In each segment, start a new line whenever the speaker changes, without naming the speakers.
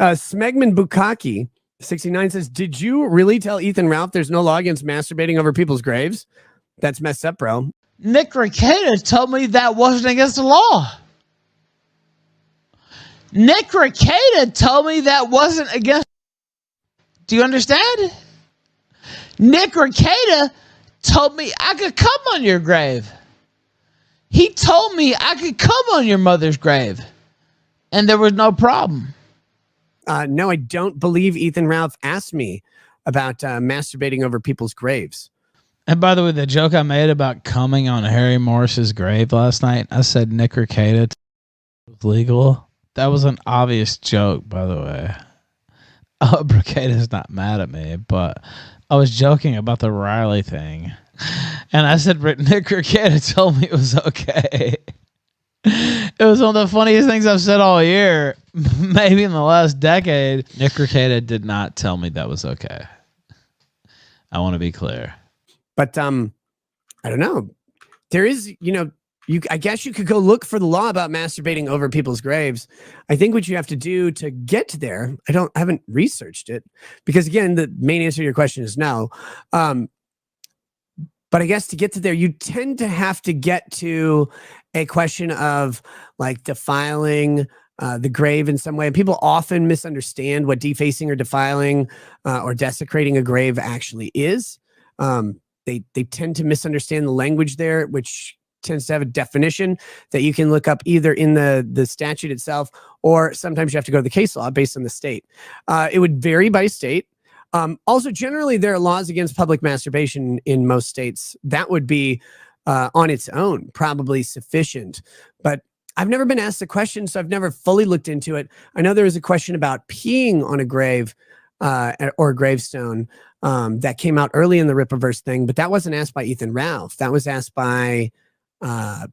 Smegman Bukaki 69 says, did you really tell Ethan Ralph there's no law against masturbating over people's graves? That's messed up, bro.
Nick Rekieta told me that wasn't against the law. Nick Rekieta told me that wasn't against. Do you understand? Nick Rekieta told me I could come on your grave. He told me I could come on your mother's grave, and there was no problem.
No, I don't believe Ethan Ralph asked me about masturbating over people's graves.
And by the way, the joke I made about coming on Harry Morris's grave last night, I said Nick Rekieta was legal. That was an obvious joke, by the way. Oh, Rekieta's not mad at me, but I was joking about the Riley thing. And I said Nick Rekieta told me it was okay. It was one of the funniest things I've said all year, maybe in the last decade. Nick Rekieta did not tell me that was okay. I want to be clear.
But I don't know. There is, I guess you could go look for the law about masturbating over people's graves. I think what you have to do to get to there, I haven't researched it, because again, the main answer to your question is no. But I guess to get to there, you tend to have to get to a question of like defiling the grave in some way. And people often misunderstand what defacing or defiling or desecrating a grave actually is. They tend to misunderstand the language there, which tends to have a definition that you can look up either in the statute itself, or sometimes you have to go to the case law based on the state. It would vary by state. Also, generally, there are laws against public masturbation in most states. That would be on its own probably sufficient. But I've never been asked the question, so I've never fully looked into it. I know there was a question about peeing on a grave or a gravestone that came out early in the Rippaverse thing, but that wasn't asked by Ethan Ralph. That was asked by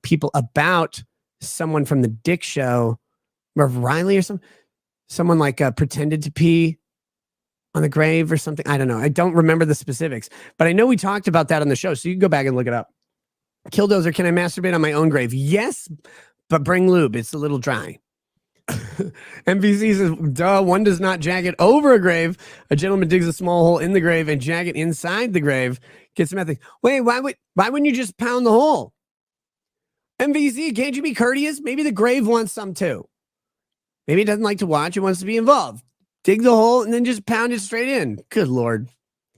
people about someone from the Dick Show, or Riley or someone like pretended to pee on the grave or something. I don't know. I don't remember the specifics, but I know we talked about that on the show, so you can go back and look it up. Killdozer, can I masturbate on my own grave? Yes, but bring lube. It's a little dry. MVC says, duh, one does not jacket over a grave. A gentleman digs a small hole in the grave and jacket inside the grave. Get some ethics. Wait, why wouldn't you just pound the hole? MVC, can't you be courteous? Maybe the grave wants some too. Maybe it doesn't like to watch. It wants to be involved. Dig the hole and then just pound it straight in. Good Lord.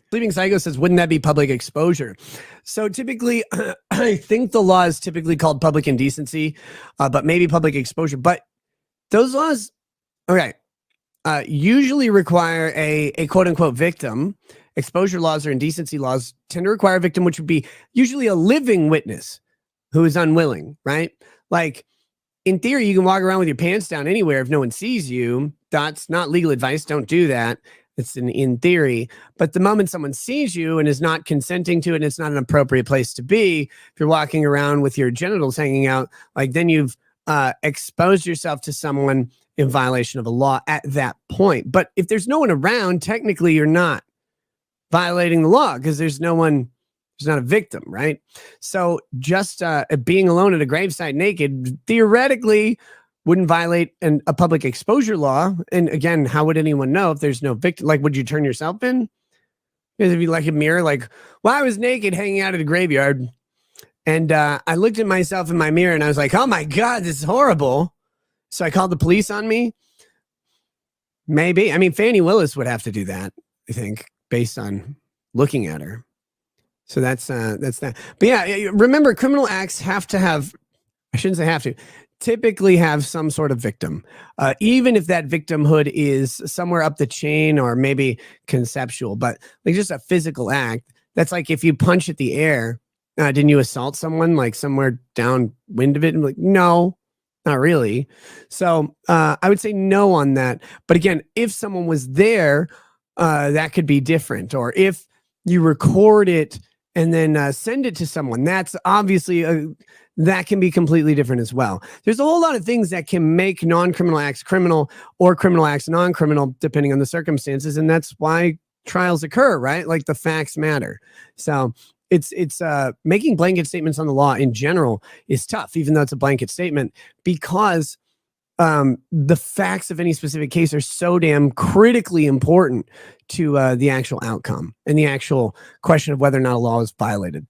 Sleeping Psycho says, wouldn't that be public exposure? So typically, I think the law is typically called public indecency, but maybe public exposure. But those laws, okay, usually require a quote-unquote victim. Exposure laws or indecency laws tend to require a victim, which would be usually a living witness who is unwilling, right? Like, in theory, you can walk around with your pants down anywhere if no one sees you. That's not legal advice. Don't do that. It's in theory. But the moment someone sees you and is not consenting to it, and it's not an appropriate place to be, if you're walking around with your genitals hanging out, like then you've exposed yourself to someone in violation of a law at that point. But if there's no one around, technically you're not violating the law because there's no one. There's not a victim, right? So just being alone at a gravesite naked theoretically wouldn't violate a public exposure law. And again, how would anyone know if there's no victim? Like, would you turn yourself in? Because it'd be like a mirror, like, well, I was naked hanging out at a graveyard. And I looked at myself in my mirror and I was like, oh my God, this is horrible. So I called the police on me. Maybe. I mean, Fannie Willis would have to do that, I think, based on looking at her. So that's that. But yeah, remember, criminal acts have to have, I shouldn't say have to, typically have some sort of victim, even if that victimhood is somewhere up the chain or maybe conceptual, but like just a physical act. That's like if you punch at the air, didn't you assault someone like somewhere downwind of it? And like, no, not really. So I would say no on that. But again, if someone was there, that could be different. Or if you record it and then send it to someone, that's obviously that can be completely different as well. There's a whole lot of things that can make non-criminal acts criminal or criminal acts non-criminal depending on the circumstances, and that's why trials occur, right? Like the facts matter. So it's making blanket statements on the law in general is tough, even though it's a blanket statement, because the facts of any specific case are so damn critically important to the actual outcome and the actual question of whether or not a law is violated.